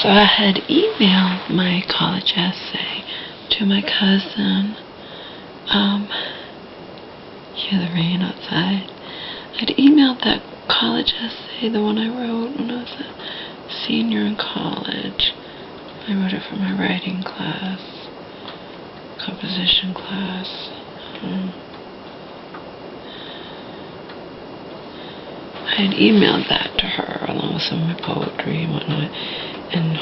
So I had emailed my college essay to my cousin. Hear the rain outside. I'd emailed that college essay, the one I wrote when I was a senior in college. I wrote it for my writing class, composition class. I had emailed that to her along with some of my poetry and whatnot, and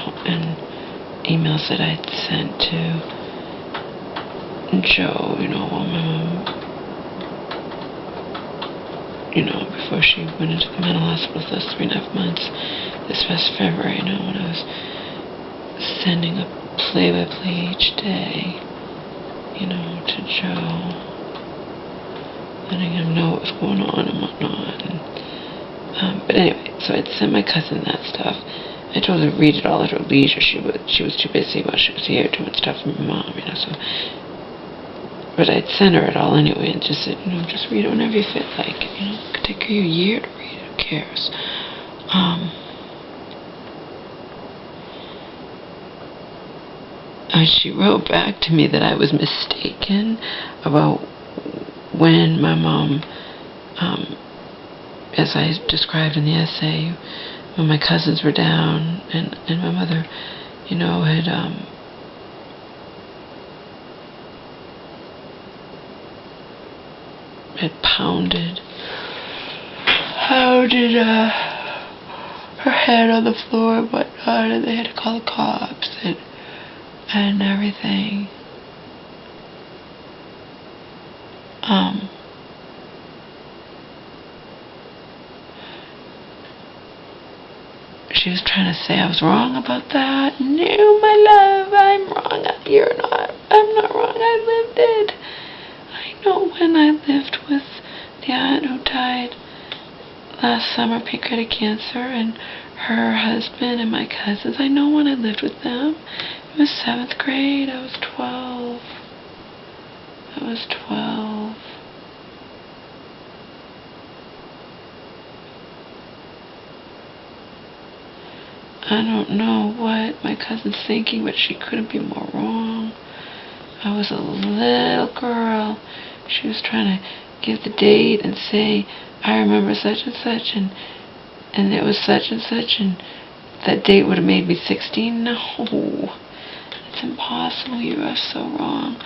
emails that I'd sent to Joe, while my mom, before she went into the mental hospital for those 3.5 months, this past February, when I was sending a play-by-play each day, to Joe, letting him know what was going on and whatnot. But anyway, so I'd sent my cousin that stuff. I told her to read it all at her leisure. She was too busy while she was here doing stuff for my mom, so. But I'd send her it all anyway and just said, just read it whenever you feel like it. It could take you a year to read it. Who cares? She wrote back to me that I was mistaken about when my mom, as I described in the essay, when my cousins were down and my mother, had pounded her head on the floor and whatnot, and they had to call the cops and everything. She was trying to say I was wrong about that. No, my love, I'm wrong. You're not. I'm not wrong. I lived it. I know when I lived with the aunt who died last summer, pancreatic cancer, and her husband and my cousins. I know when I lived with them. It was 7th grade. I was 12. I don't know what my cousin's thinking, but she couldn't be more wrong. I was a little girl. She was trying to give the date and say, I remember such and such, and it was such and such, and that date would have made me 16. No, it's impossible. You are so wrong.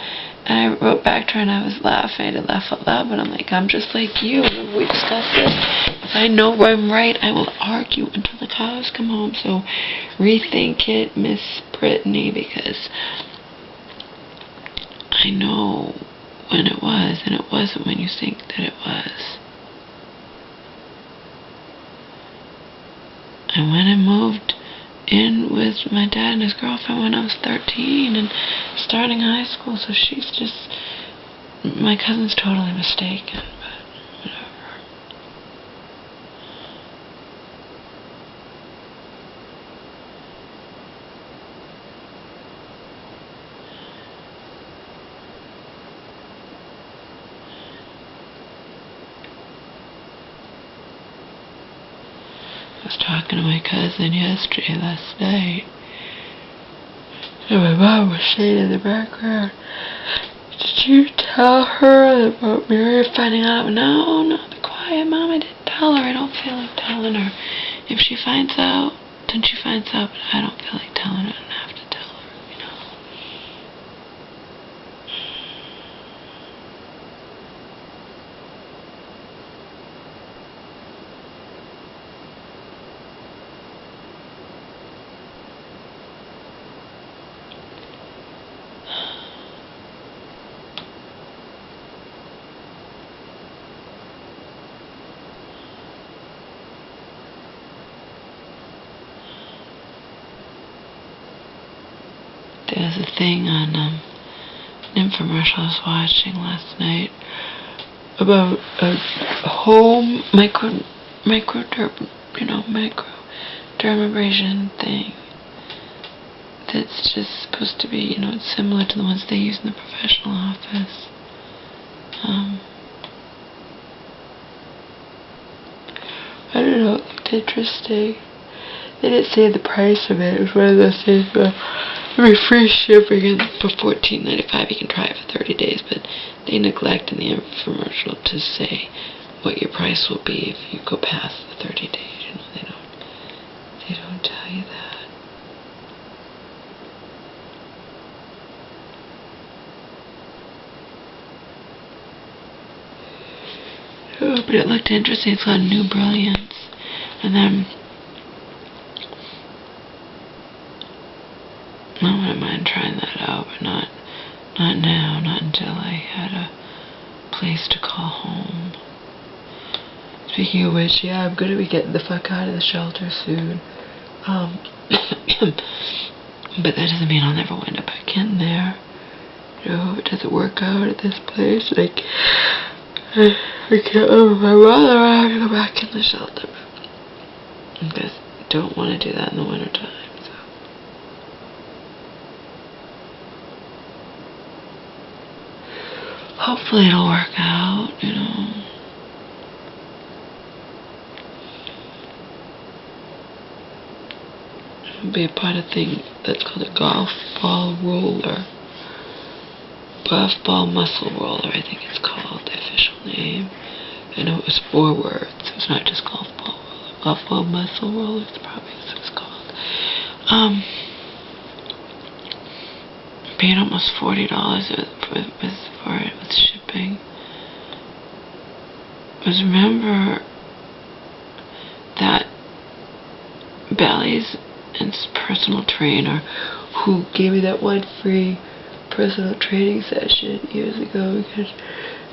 And I wrote back to her, and I was laughing. I didn't laugh out loud, but I'm like, I'm just like you. Remember we discussed this? If I know I'm right, I will argue until the cows come home. So rethink it, Miss Brittany, because I know when it was, and it wasn't when you think that it was. And when I moved in with my dad and his girlfriend when I was 13 and starting high school, so she's just, my cousin's totally mistaken, but whatever. I was talking to my cousin yesterday, last night, and my mom was saying in the background, did you tell her about Mary finding out? No, be quiet, Mom, I didn't tell her. I don't feel like telling her. If she finds out, then she finds out, but I don't feel like telling her. I don't have to tell her, There was a thing on an infomercial I was watching last night about a home microdermabrasion thing that's just supposed to be, it's similar to the ones they use in the professional office. I don't know, it looked interesting. They didn't say the price of it. It was one of those things where it'd be free shipping, and for $14.95 you can try it for 30 days, but they neglect in the infomercial to say what your price will be if you go past the 30 days. You know, they don't tell you that. Oh, but it looked interesting. It's got new brilliance. And then I wouldn't mind trying that out, but not now, not until I had a place to call home. Speaking of which, yeah, I'm gonna be getting the fuck out of the shelter soon. But that doesn't mean I'll never wind up back in there. You know, it doesn't work out at this place. Like, I can't live with my mother. I have to go back in the shelter. Because I don't want to do that in the wintertime. So. Hopefully it'll work out, you know. It'll be a part of thing that's called a golf ball roller. Golf ball muscle roller, I think it's called, the official name. I know it was 4 words. It was not just golf ball roller. Golf ball muscle roller is probably what it's called. Paid almost $40 for it with shipping. Because remember that Bally's and personal trainer who gave me that one free personal training session years ago, because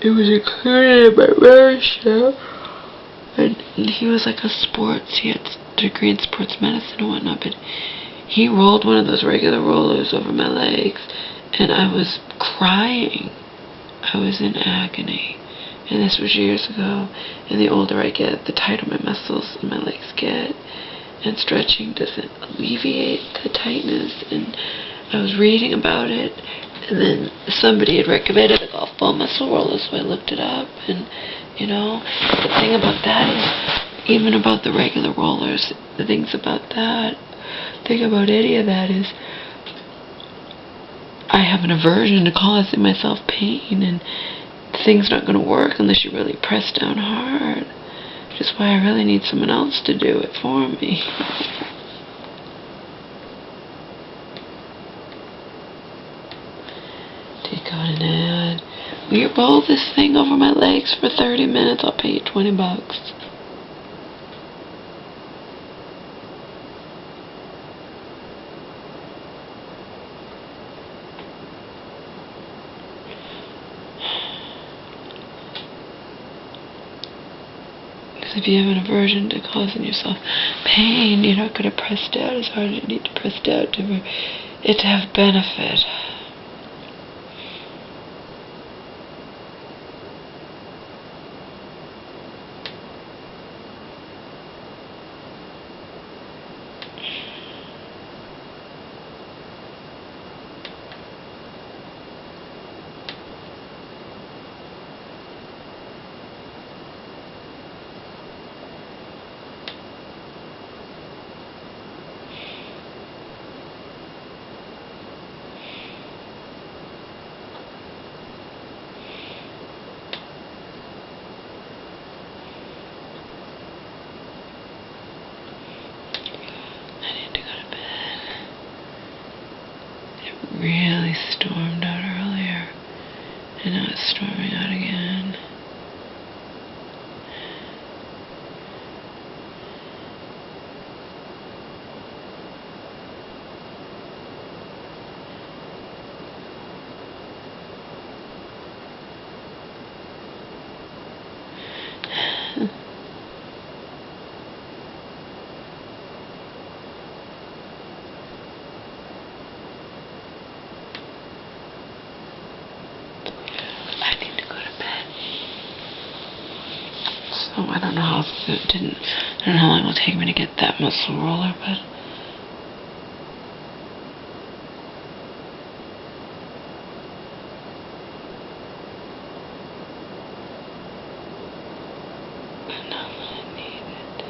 it was included in my membership, and he was like he had a degree in sports medicine and whatnot, but he rolled one of those regular rollers over my legs, and I was crying. I was in agony, and this was years ago, and the older I get, the tighter my muscles and my legs get, and stretching doesn't alleviate the tightness. And I was reading about it, and then somebody had recommended a golf ball muscle roller, so I looked it up. And you know, the thing about that is, even about the regular rollers, the thing about any of that is, I have an aversion to causing myself pain, and the thing's not going to work unless you really press down hard. Which is why I really need someone else to do it for me. Take out an ad. Will you roll this thing over my legs for 30 minutes? I'll pay you $20. If you have an aversion to causing yourself pain, you're not going to press down as hard as you need to press down for it to have benefit. Really stormed out earlier, and now it's storming out again. I don't know how I don't know how long it will take me to get that muscle roller, but I know that I need it.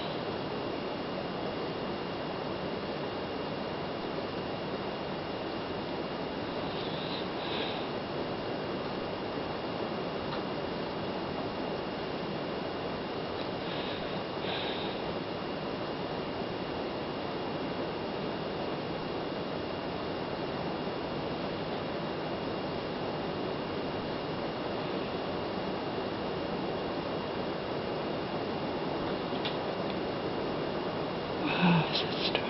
sister.